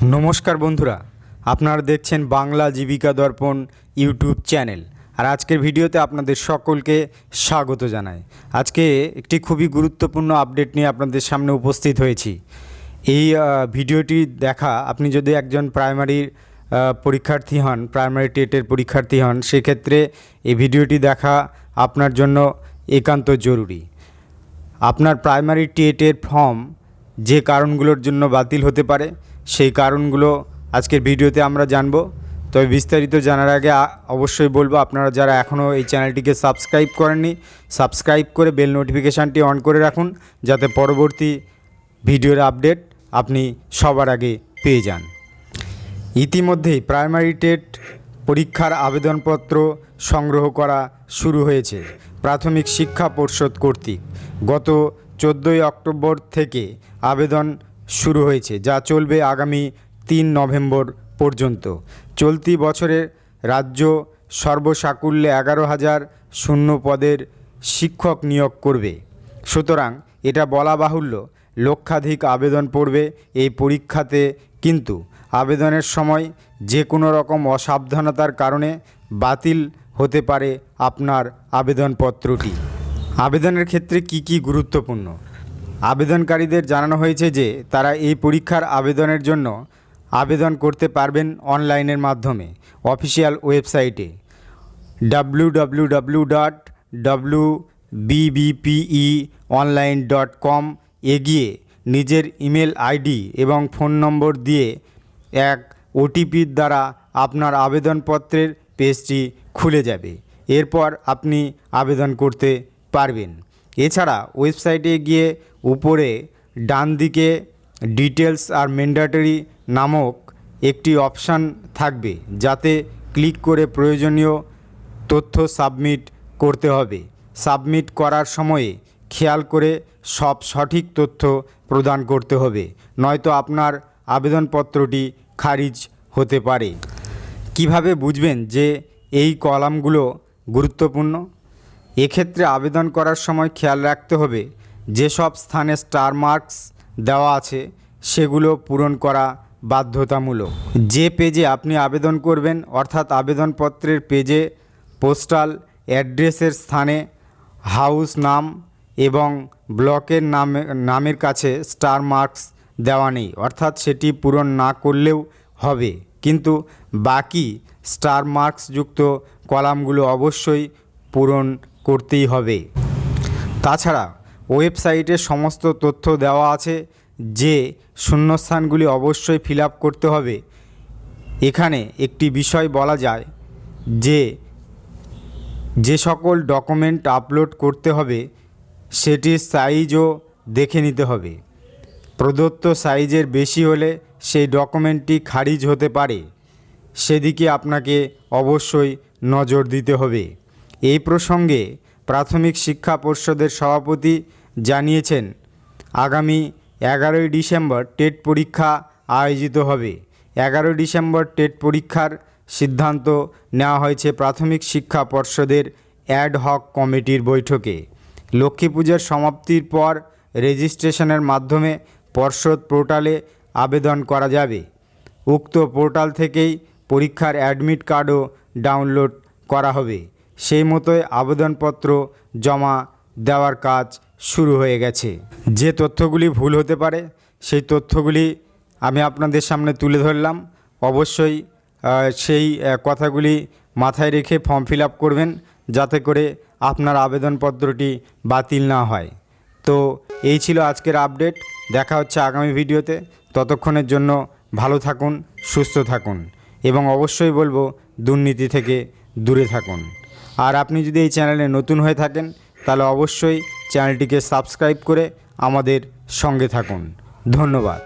নমস্কার বন্ধুরা, আপনারা দেখছেন বাংলা জীবিকা দর্পণ ইউটিউব চ্যানেল। আর আজকের ভিডিওতে আপনাদের সকলকে স্বাগত জানাই। আজকে একটি খুবই গুরুত্বপূর্ণ আপডেট নিয়ে আপনাদের সামনে উপস্থিত হয়েছি। এই ভিডিওটি দেখা, আপনি যদি একজন প্রাইমারির পরীক্ষার্থী হন, প্রাইমারি টেটের পরীক্ষার্থী হন, সেক্ষেত্রে এই ভিডিওটি দেখা আপনার জন্য একান্ত জরুরি। আপনার প্রাইমারি টেটের ফর্ম যে কারণগুলোর জন্য বাতিল হতে পারে, সেই কারণগুলো আজকের ভিডিওতে আমরা জানব। তবে বিস্তারিত জানার আগে অবশ্যই বলবো, আপনারা যারা এখনও এই চ্যানেলটিকে সাবস্ক্রাইব করেননি, সাবস্ক্রাইব করে বেল নোটিফিকেশানটি অন করে রাখুন, যাতে পরবর্তী ভিডিওর আপডেট আপনি সবার আগে পেয়ে যান। ইতিমধ্যেই প্রাইমারি টেট পরীক্ষার আবেদনপত্র সংগ্রহ করা শুরু হয়েছে প্রাথমিক শিক্ষা পর্ষদ কর্তৃক। গত 14ই অক্টোবর থেকে আবেদন শুরু হয়েছে, যা চলবে আগামী 3 নভেম্বর পর্যন্ত। চলতি বছরে রাজ্য সর্বসাকুল্যে 11,000 শূন্য পদের শিক্ষক নিয়োগ করবে। সুতরাং এটা বলা বাহুল্য, লক্ষাধিক আবেদন পড়বে এই পরীক্ষাতে। কিন্তু আবেদনের সময় যে কোনো রকম অসাবধানতার কারণে বাতিল হতে পারে আপনার আবেদনপত্রটি। আবেদনের ক্ষেত্রে কি গুরুত্বপূর্ণ? আবেদনকারীদের জানানো হয়েছে যে তারা এই পরীক্ষার আবেদনের জন্য আবেদন করতে পারবেন অনলাইনের মাধ্যমে অফিসিয়াল ওয়েবসাইটে www.wbbeonline.com গিয়ে নিজের ইমেল আইডি এবং ফোন নম্বর দিয়ে এক ওটিপির দ্বারা আপনার আবেদনপত্রের পেজটি খুলে যাবে। এরপর আপনি আবেদন করতে পারবেন। এছাড়া ওয়েবসাইটে গিয়ে উপরে ডান দিকে ডিটেলস আর ম্যান্ডেটরি নামক একটি অপশান থাকবে, যাতে ক্লিক করে প্রয়োজনীয় তথ্য সাবমিট করতে হবে। সাবমিট করার সময়ে খেয়াল করে সব সঠিক তথ্য প্রদান করতে হবে, নয়তো আপনার আবেদনপত্রটি খারিজ হতে পারে। কিভাবে বুঝবেন যে এই কলামগুলো গুরুত্বপূর্ণ? এক্ষেত্রে আবেদন করার সময় খেয়াল রাখতে হবে যেসব স্থানে স্টার মার্কস দেওয়া আছে সেগুলো পূরণ করা বাধ্যতামূলক। যে পেজে আপনি আবেদন করবেন, অর্থাৎ আবেদনপত্রের পেজে পোস্টাল অ্যাড্রেসের স্থানে হাউস নাম এবং ব্লকের নামের কাছে স্টার মার্কস দেওয়া নেই, অর্থাৎ সেটি পূরণ না করলেও হবে, কিন্তু বাকি স্টার মার্কসযুক্ত কলামগুলো অবশ্যই পূরণ করতেই হবে। তাছাড়া ওয়েবসাইটে সমস্ত তথ্য দেওয়া আছে যে শূন্যস্থানগুলি অবশ্যই ফিল আপ করতে হবে। এখানে একটি বিষয় বলা যায় যে সকল ডকুমেন্ট আপলোড করতে হবে সেটির সাইজও দেখে নিতে হবে। প্রদত্ত সাইজের বেশি হলে সেই ডকুমেন্টটি খারিজ হতে পারে, সেদিকে আপনাকে অবশ্যই নজর দিতে হবে। এই প্রসঙ্গে প্রাথমিক শিক্ষা পর্ষদের সভাপতি জানিয়েছেন, আগামী 11ই ডিসেম্বর টেট পরীক্ষা আয়োজিত হবে। 11 ডিসেম্বর টেট পরীক্ষার সিদ্ধান্ত নেওয়া হয়েছে প্রাথমিক শিক্ষা পর্ষদের অ্যাডহক কমিটির বৈঠকে। লক্ষ্মী পূজার সমাপ্তির পর রেজিস্ট্রেশনের মাধ্যমে পর্ষদ পোর্টালে আবেদন করা যাবে। উক্ত পোর্টাল থেকেই পরীক্ষার অ্যাডমিট কার্ডও ডাউনলোড করা হবে। সেই মতোই আবেদনপত্র জমা দেওয়ার কাজ শুরু হয়ে গেছে। যে তথ্যগুলি ভুল হতে পারে সেই তথ্যগুলি আমি আপনাদের সামনে তুলে ধরলাম। অবশ্যই সেই কথাগুলি মাথায় রেখে ফর্ম ফিল আপ করবেন, যাতে করে আপনার আবেদনপত্রটি বাতিল না হয়। তো এই ছিল আজকের আপডেট। দেখা হচ্ছে আগামী ভিডিওতে। ততক্ষণের জন্য ভালো থাকুন, সুস্থ থাকুন এবং অবশ্যই বলবো দুর্নীতি থেকে দূরে থাকুন। আর আপনি যদি এই চ্যানেলে নতুন হয়ে থাকেন তাহলে অবশ্যই চ্যানেলটিকে সাবস্ক্রাইব করে আমাদের সঙ্গে থাকুন। ধন্যবাদ।